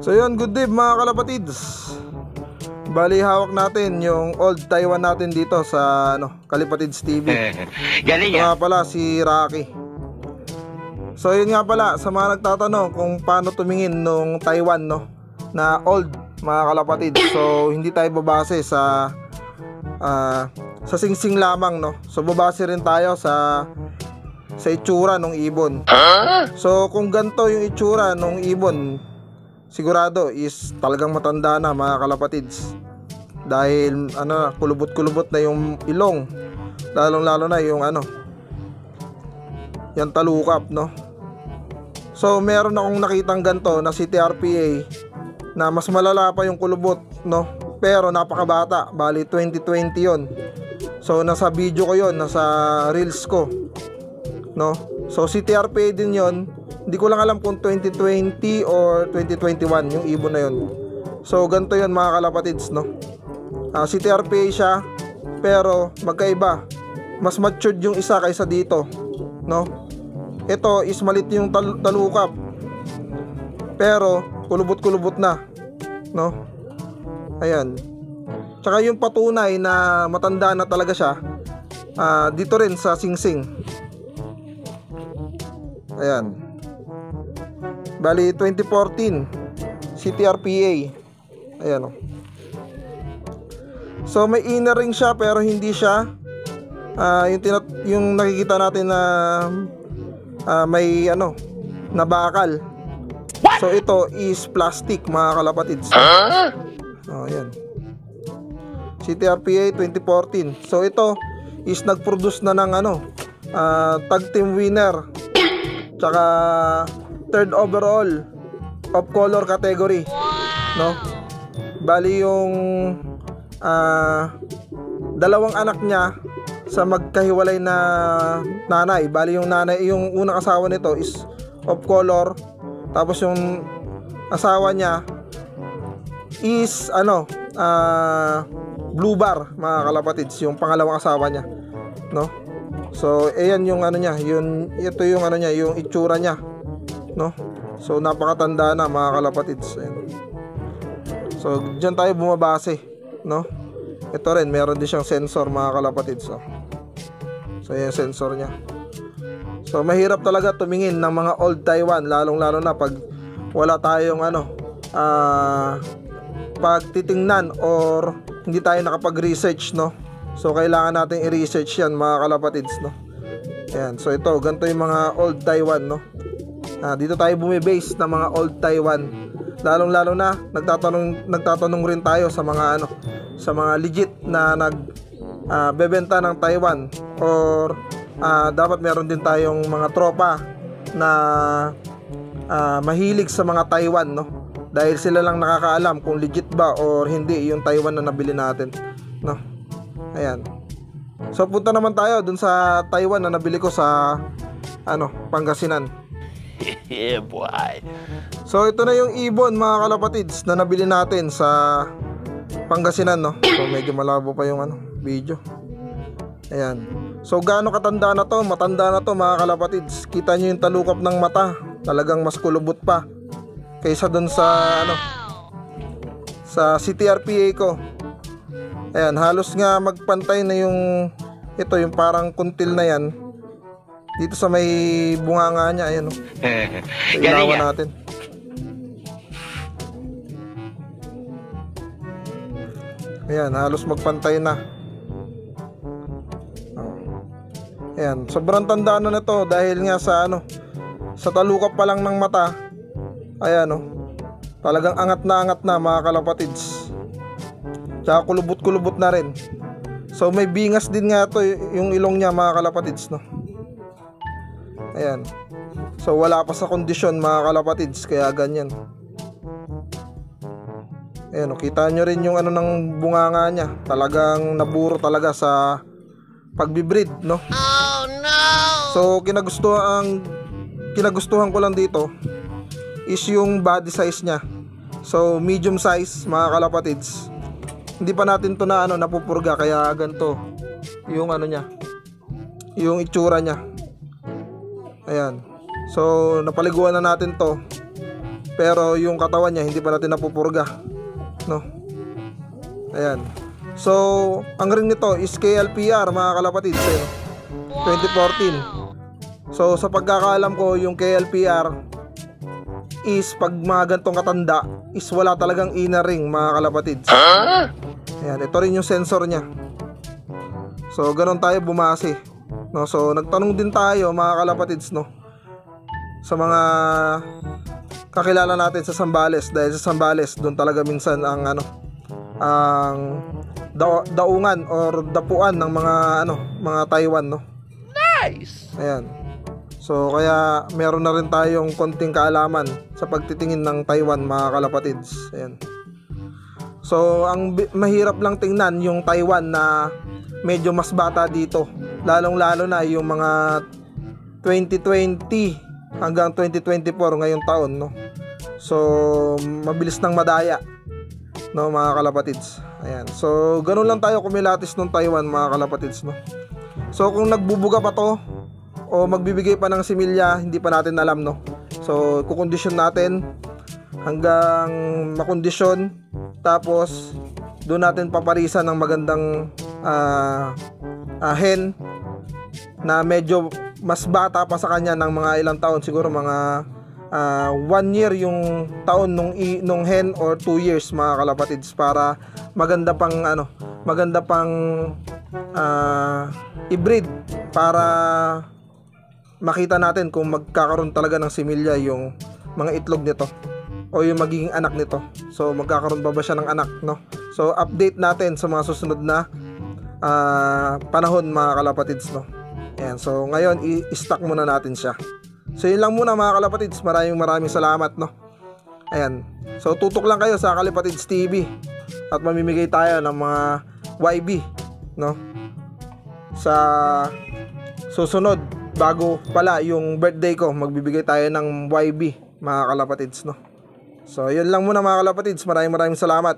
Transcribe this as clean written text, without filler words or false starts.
So yun, good day mga kalapatids. Bali hawak natin yung old Taiwan natin dito sa Kalipatids TV. Galing Ito nga pala si Rocky. So yun nga pala, sa mga nagtatanong kung paano tumingin nung Taiwan na old mga kalapatids. So hindi tayo babase sa singsing lamang So babase rin tayo sa itsura ng ibon. So kung ganito yung itsura ng ibon, sigurado is talagang matanda na mga kalapatids. Dahil kulubot-kulubot na yung ilong. Lalong-lalo na yung yung talukap, So meron akong nakitang ganito na si TRPA na mas malala pa yung kulubot, pero napakabata. Bali 2020 yon. So nasa video ko yon, nasa reels ko, So si TRPA din yon. Hindi ko lang alam kung 2020 or 2021 yung ibon na yon. So ganito yon mga kalapatids, si TRPA siya, pero magkaiba. Mas matured yung isa kaysa dito, Ito is malit yung talukap, pero kulubot-kulubot na, Ayan. Tsaka yung patunay na matanda na talaga siya, dito rin sa singsing. Ayan. Bali 2014 si TRPA. Ayan So may inner ring siya, pero hindi siya yung nakikita natin na may na bakal. So ito is plastic mga kalapatids. Ayan. Si TRPA 2014. So ito is nag-produce na ng tag team winner, tsaka third overall of color category, Bali yung dalawang anak niya sa magkahiwalay na nanay. Bali yung nanay, yung unang asawa nito is of color, tapos yung asawa niya is blue bar mga kalapatids, yung pangalawang asawa niya, So ayan yung niya, ito yung niya, yung itsura niya, So napakatanda na mga kalapatids. Ayan. So diyan tayo bumabase, Ito rin, meron din siyang sensor mga kalapatids. So yung sensor niya. So mahirap talaga tumingin ng mga old Taiwan, lalong-lalo na pag wala tayong pagtitingnan or hindi tayo nakapag-research, So kailangan natin i-research yan mga kalapatids, Ayan. So ito, ganito yung mga old Taiwan, dito tayo bumibase ng mga old Taiwan. Lalong-lalo na nagtatanong rin tayo sa mga sa mga legit na bebenta ng Taiwan, or dapat meron din tayong mga tropa na mahilig sa mga Taiwan, dahil sila lang nakakaalam kung legit ba or hindi yung Taiwan na nabili natin, Ayan. So punta naman tayo dun sa Taiwan na nabili ko sa Pangasinan. Yeah, boy. So ito na yung ibon mga kalapatids na nabili natin sa Pangasinan, So medyo malabo pa yung video. Ayan. So gaano katanda na to? Matanda na to mga kalapatids. Kita nyo yung talukap ng mata, talagang mas kulubot pa kaysa dun sa sa CTRPA ko. Ayan, halos nga magpantay na yung yung parang kuntil na yan dito sa may bunganga niya. Ayan, So ilawan natin. Ayan, halos magpantay na. Ayan, sobrang tanda na to dahil nga sa sa talukap pa lang ng mata. Ayan, talagang angat na mga kalapatids. Tsaka kulubot-kulubot na rin. So may bingas din nga to yung ilong niya mga kalapatids, Ayan. So wala pa sa kondisyon mga kalapatids, kaya ganyan. Ayan, kita nyo rin yung ng bunganga niya. Talagang naburo talaga sa pagbibreed, Oh no! So kinagustuhan ko lang dito is yung body size niya. So medium size mga kalapatids. Hindi pa natin to na napupurga, kaya ganito yung niya, yung itsura niya. Ayan. So napaliguan na natin to. pero yung katawan niya hindi pa natin napupurga, no? Ayan. So, ang ring nito is KLPR mga kalapatids, 2014. So, sa pagkakaalam ko, yung KLPR is pag mga gantong katanda is wala talagang inner ring mga kalapatids. Ayan, ito rin yung sensor niya. So, ganun tayo bumase, no? So, nagtanong din tayo mga kalapatids, no, sa mga kakilala natin sa Zambales, dahil sa Zambales doon talaga minsan ang ang daungan or dapuan ng mga Taiwan, no. Nice! Ayan. So kaya meron na rin tayong konting kaalaman sa pagtitingin ng Taiwan mga kalapatids. Ayan. So ang mahirap lang tingnan yung Taiwan na medyo mas bata dito, lalong-lalo na yung mga 2020 hanggang 2024 ngayong taon, no. So mabilis nang madaya, no mga kalapatids. Ayan. So ganun lang tayo kumilatis ng Taiwan mga kalapatids, no. So kung nagbubuga pa to o magbibigay pa ng similya, hindi pa natin alam, no. So kukondisyon natin hanggang makondisyon, tapos doon natin paparisan ng magandang hen na medyo mas bata pa sa kanya ng mga ilang taon, siguro mga 1 year yung taon nung hen or 2 years mga kalapatids, para maganda pang i-breed, para makita natin kung magkakaroon talaga ng similya yung mga itlog nito o yung magiging anak nito. So magkakaroon ba siya ng anak, no? So update natin sa mga susunod na panahon mga kalapatids, no. Ayan, so ngayon i-stock muna natin siya. So yun lang muna mga kalapatids, maraming salamat, no. Ayan, so tutok lang kayo sa Kalapatids TV at mamimigay tayo ng mga YB, no, sa susunod. Bago pala yung birthday ko, magbibigay tayo ng YB mga kalapatids, no. So yun lang muna mga kalapatids, maraming salamat.